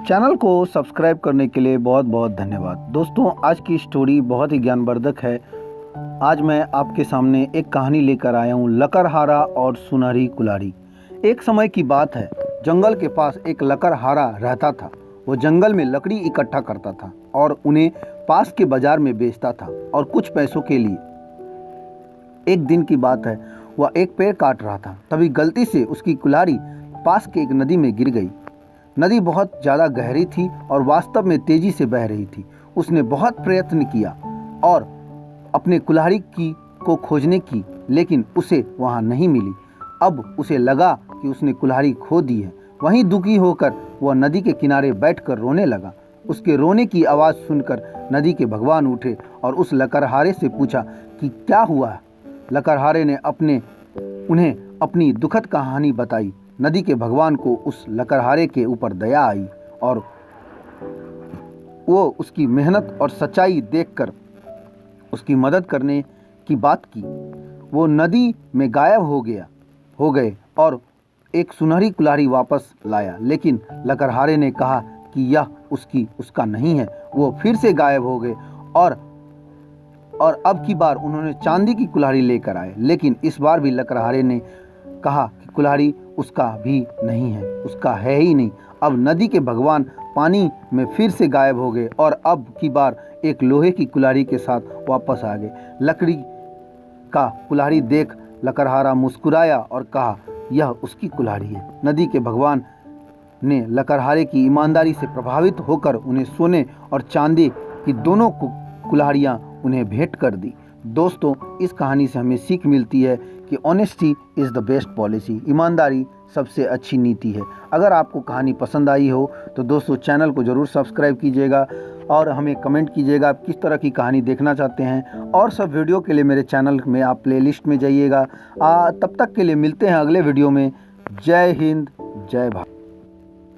Channel को subscribe करने के लिए बहुत बहुत धन्यवाद। दोस्तों, आज की स्टोरी बहुत ही ज्ञानवर्धक है। आज मैं आपके सामने एक कहानी लेकर आया हूँ, लकड़हारा और सुनहरी कुल्हाड़ी। एक समय की बात है, जंगल के पास एक लकड़हारा रहता था। वो जंगल में लकड़ी इकट्ठा करता था और उन्हें पास के बाजार में बेचता था और कुछ पैसों के लिए। एक दिन की बात है, वह एक पेड़ काट रहा था, तभी गलती से उसकी कुल्हाड़ी पास के एक नदी में गिर गई। नदी बहुत ज़्यादा गहरी थी और वास्तव में तेजी से बह रही थी। उसने बहुत प्रयत्न किया और अपने कुल्हाड़ी को खोजने की, लेकिन उसे वहाँ नहीं मिली। अब उसे लगा कि उसने कुल्हाड़ी खो दी है। वहीं दुखी होकर वह नदी के किनारे बैठकर रोने लगा। उसके रोने की आवाज़ सुनकर नदी के भगवान उठे और उस लकड़हारे से पूछा कि क्या हुआ है। लकड़हारे ने उन्हें अपनी दुखद कहानी बताई। नदी के भगवान को उस लकड़हारे के ऊपर दया आई और वो उसकी मेहनत और सच्चाई देखकर उसकी मदद करने की बात की। वो नदी में गायब हो गए और एक सुनहरी कुल्हाड़ी वापस लाया, लेकिन लकड़हारे ने कहा कि यह उसका नहीं है। वो फिर से गायब हो गए और अब की बार उन्होंने चांदी की कुल्हाड़ी लेकर आए, लेकिन इस बार भी लकड़हारे ने कहा कि कुल्हाड़ी उसका भी नहीं है, उसका है ही नहीं। अब नदी के भगवान पानी में फिर से गायब हो गए और अब की बार एक लोहे की कुल्हाड़ी के साथ वापस आ गए। लकड़ी का कुल्हाड़ी देख लकड़हारा मुस्कुराया और कहा, यह उसकी कुल्हाड़ी है। नदी के भगवान ने लकड़हारे की ईमानदारी से प्रभावित होकर उन्हें सोने और चांदी की दोनों कुल्हाड़ियाँ उन्हें भेंट कर दी। दोस्तों, इस कहानी से हमें सीख मिलती है कि honesty is the best policy. ईमानदारी सबसे अच्छी नीति है। अगर आपको कहानी पसंद आई हो तो दोस्तों चैनल को ज़रूर सब्सक्राइब कीजिएगा और हमें कमेंट कीजिएगा आप किस तरह की कहानी देखना चाहते हैं। और सब वीडियो के लिए मेरे चैनल में आप प्लेलिस्ट में जाइएगा। तब तक के लिए मिलते हैं अगले वीडियो में। जय हिंद, जय भारत।